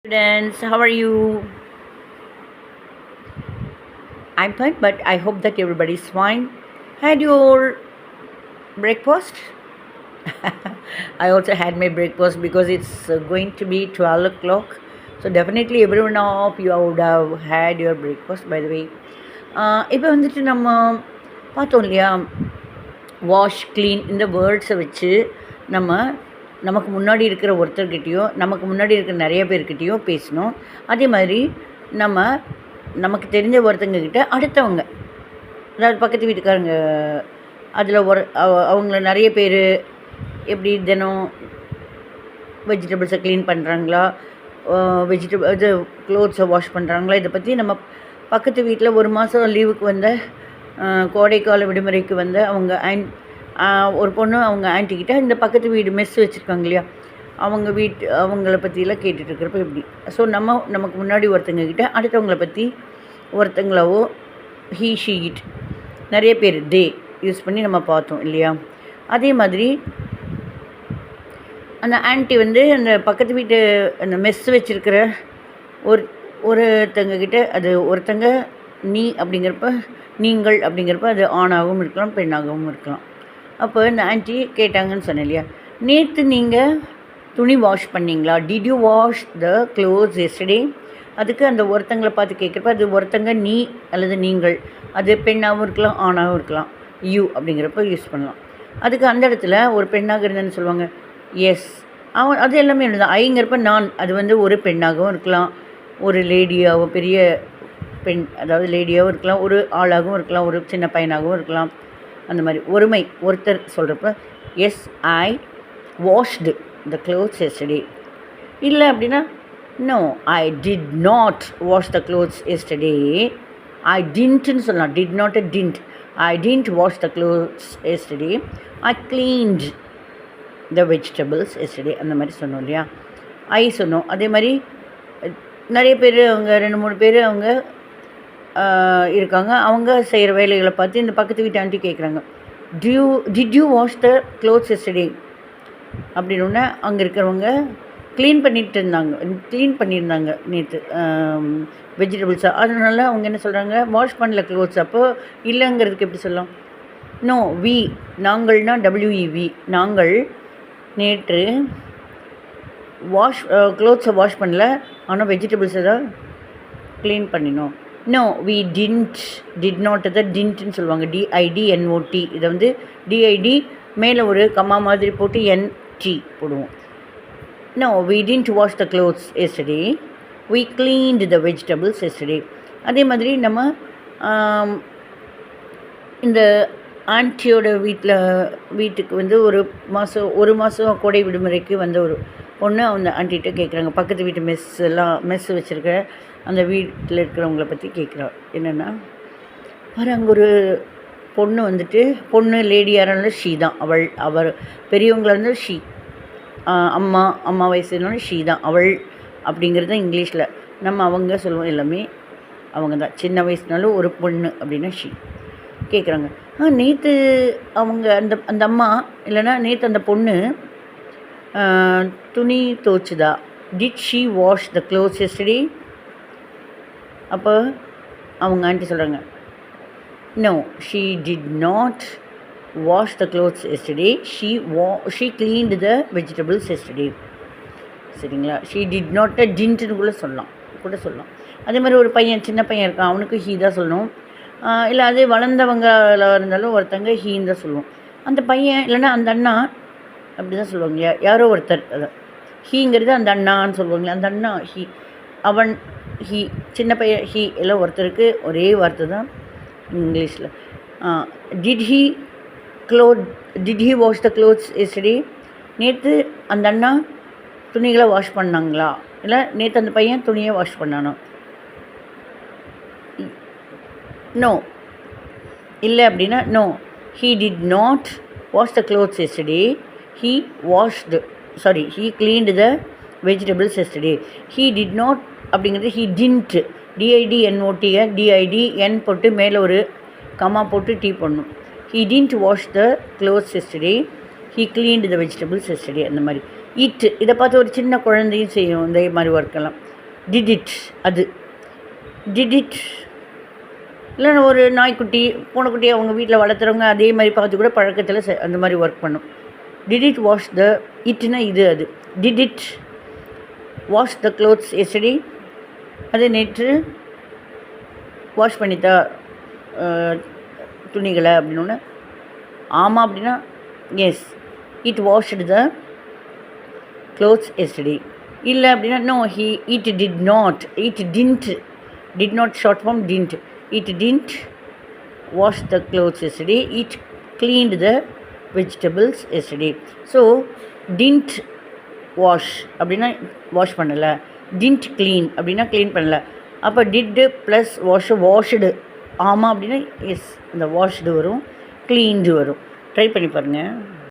Students, how are you? I'm fine, but I hope that everybody's fine. Had your breakfast? I also had my breakfast because it's going to be 12 o'clock. So definitely everyone of you would have had your breakfast, by the way. இப்போ வந்துட்டு நம்ம பார்த்தோம் இல்லையா, wash clean இந்த வேர்ட்ஸை வச்சு நம்ம நமக்கு முன்னாடி இருக்கிற ஒருத்தர்கிட்டையோ நமக்கு முன்னாடி இருக்கிற நிறைய பேர்கிட்டையோ பேசணும். அதே மாதிரி நம்ம நமக்கு தெரிஞ்ச ஒருத்தங்கக்கிட்ட அடுத்தவங்க, அதாவது பக்கத்து வீட்டுக்காரங்க, அதில் அவங்கள நிறைய பேர் எப்படி தினம் வெஜிடபிள்ஸை க்ளீன் பண்ணுறாங்களா, இது க்ளோத்ஸை வாஷ் பண்ணுறாங்களா, இதை பற்றி நம்ம பக்கத்து வீட்டில் ஒரு மாதம் லீவுக்கு வந்த கோடைக்கால விடுமுறைக்கு வந்த அவங்க ஒரு பொண்ணு அவங்க ஆன்ட்டிக்கிட்ட இந்த பக்கத்து வீடு மெஸ் வச்சுருக்காங்க இல்லையா, அவங்கள பற்றியெல்லாம் கேட்டுட்ருக்கிறப்ப எப்படி. ஸோ நமக்கு முன்னாடி ஒருத்தங்கக்கிட்ட அடுத்தவங்கள பற்றி ஒருத்தங்களாவோ ஹீ ஷீ இட் நிறைய பேர் தே யூஸ் பண்ணி நம்ம பார்த்தோம் இல்லையா. அதே மாதிரி அந்த ஆன்ட்டி அந்த பக்கத்து வீட்டு அந்த மெஸ் வச்சுருக்கிற ஒருத்தங்கக்கிட்ட அது ஒருத்தங்க நீ அப்படிங்கிறப்ப, நீங்கள் அப்படிங்கிறப்ப அது ஆணாகவும் இருக்கலாம் பெண்ணாகவும் இருக்கலாம். அப்போ இந்த ஆன்ட்டி கேட்டாங்கன்னு சொன்னேன் இல்லையா, நேற்று நீங்கள் துணி வாஷ் பண்ணிங்களா, did you wash the clothes yesterday. அதுக்கு அந்த ஒருத்தங்களை பார்த்து கேட்குறப்ப அது ஒருத்தங்க நீ அல்லது நீங்கள், அது பெண்ணாகவும் இருக்கலாம் ஆணாகவும் இருக்கலாம், யூ அப்படிங்கிறப்ப யூஸ் பண்ணலாம். அதுக்கு அந்த இடத்துல ஒரு பெண்ணாக இருந்தேன்னு சொல்லுவாங்க, எஸ் அது எல்லாமே எழுதுதான். ஐங்கிறப்ப நான், அது ஒரு பெண்ணாகவும் இருக்கலாம், ஒரு லேடியாகவும் பெரிய பெண் அதாவது லேடியாகவும் இருக்கலாம், ஒரு ஆளாகவும் இருக்கலாம், ஒரு சின்ன பையனாகவும் இருக்கலாம். அந்த மாதிரி ஒருமை ஒருத்தர் சொல்கிறப்ப yes I washed the clothes yesterday. இல்லை அப்படின்னா no I did not wash the clothes yesterday. I டின்ட்னு சொல்லலாம், did not didn't. I didn't wash the clothes yesterday. I cleaned the vegetables yesterday. அந்த மாதிரி சொன்னோம் இல்லையா, ஐ சொன்னோம். அதே மாதிரி நிறைய பேர் அவங்க 2-3 பேர் அவங்க இருக்காங்க. அவங்க செய்கிற வேலைகளை பார்த்து இந்த பக்கத்து வீட்டு ஆண்டி கேட்குறாங்க, did you wash the clothes yesterday அப்படின்னோடனே அங்கே இருக்கிறவங்க க்ளீன் பண்ணியிருந்தாங்க நேற்று வெஜிடபிள்ஸாக. அதனால அவங்க என்ன சொல்கிறாங்க, வாஷ் பண்ணல க்ளோத்ஸ். அப்போ இல்லைங்கிறதுக்கு எப்படி சொல்லலாம், நோ வி, நாங்கள்னா WEV, நாங்கள் நேற்று க்ளோத்ஸை வாஷ் பண்ணல, ஆனால் வெஜிடபிள்ஸை தான் க்ளீன் பண்ணினோம். நோ வி டிட் நாட், அதை டின்ட்னு சொல்லுவாங்க, DIDNOT. இதை DID மேலே ஒரு கம்மா மாதிரி போட்டு NT போடுவோம். No we didn't wash the clothes yesterday, we cleaned the vegetables yesterday. அதே மாதிரி நம்ம இந்த ஆன்ட்டியோட வீட்டுக்கு ஒரு மாதம் கோடை விடுமுறைக்கு வந்த ஒரு பொண்ணு அந்த ஆண்டிகிட்ட கேட்குறாங்க, பக்கத்து வீட்டு மெஸ் வச்சுருக்கிற அந்த வீட்டில் இருக்கிறவங்கள பற்றி கேட்குறா. என்னென்னா அங்கே ஒரு பொண்ணு லேடி யாராலும் ஷீ தான், அவர் பெரியவங்களாக இருந்தாலும் ஷீ, அம்மா வயசுனாலும் ஷீ தான், அவள் அப்படிங்கிறது தான் இங்கிலீஷில். நம்ம அவங்க சொல்லுவோம், எல்லாமே அவங்க தான். சின்ன வயசுனாலும் ஒரு பொண்ணு அப்படின்னா ஷீ. கேட்குறாங்க, நேற்று அவங்க அந்த அம்மா இல்லைன்னா நேற்று அந்த பொண்ணு துணி துவைச்சுதா, did she wash the clothes yesterday. அப்போ அவங்க ஆண்டி சொல்கிறாங்க, no she did not wash the clothes yesterday, she cleaned the vegetables yesterday. சரிங்களா, ஷீ டிட் நாட் டின்ட்டுன்னு கூட சொல்லலாம். அதே மாதிரி ஒரு சின்ன பையன் இருக்கான், அவனுக்கு ஹீ தான் சொல்லணும். இல்லை அதே வளர்ந்தவங்களாக இருந்தாலும் ஒருத்தங்க ஹீன்னு தான் சொல்லுவோம். அந்த பையன் இல்லைன்னா அந்த அண்ணா அப்படி தான் சொல்லுவாங்க, யாரோ ஒருத்தர். அதான் ஹீங்கிறது அந்த அண்ணான்னு சொல்லுவாங்களே, அந்த அண்ணா ஹீ, அவன் ஹீ, சின்ன பையன் ஹீ, எல்லாம் ஒருத்தருக்கு ஒரே வார்த்தை தான் இங்கிலீஷில். Did he wash the clothes yesterday. நேற்று அந்த அண்ணா துணிகளை வாஷ் பண்ணாங்களா, இல்லை நேற்று அந்த பையன் துணியை வாஷ் பண்ணானோ. நோ இல்லை அப்படின்னா no he did not wash the clothes yesterday, he cleaned the vegetables yesterday. He did not அப்படிங்கிறது he didn't, DIDNOT, DIDN போட்டு மேலே ஒரு கம்மா போட்டு டீ பண்ணணும். he didn't wash the clothes yesterday, he cleaned the vegetables yesterday. அந்த மாதிரி இதை பார்த்து ஒரு சின்ன குழந்தையும் செய்யும் இந்த மாதிரி ஒர்க்கெல்லாம். டிட் இட் அது. டிட் இட் இல்லைன்னா ஒரு நாய்க்குட்டி பூனைக்குட்டி அவங்க வீட்டில் வளர்த்துறவங்க அதே மாதிரி பார்த்து கூட பழக்கத்தில் அந்த மாதிரி ஒர்க் பண்ணும். டிட் இட் வாஷ் த இட்னா இது அது. Did it wash the clothes yesterday அது நேற்று வாஷ் பண்ணித்தா துணிகளை அப்படின்னு. ஆமாம் அப்படின்னா yes it washed the clothes yesterday. இல்லை அப்படின்னா no it did not, it did not short form didn't. It didn't wash the clothes yesterday. It cleaned the vegetables yesterday. So didn't wash அப்படின்னா wash பண்ணலை, didn't clean அப்படின்னா clean பண்ணலை. அப்போ டிட்டு plus washed ஆமாம் அப்படின்னா S அந்த washed வரும், cleaned வரும். ட்ரை பண்ணி பாருங்கள்.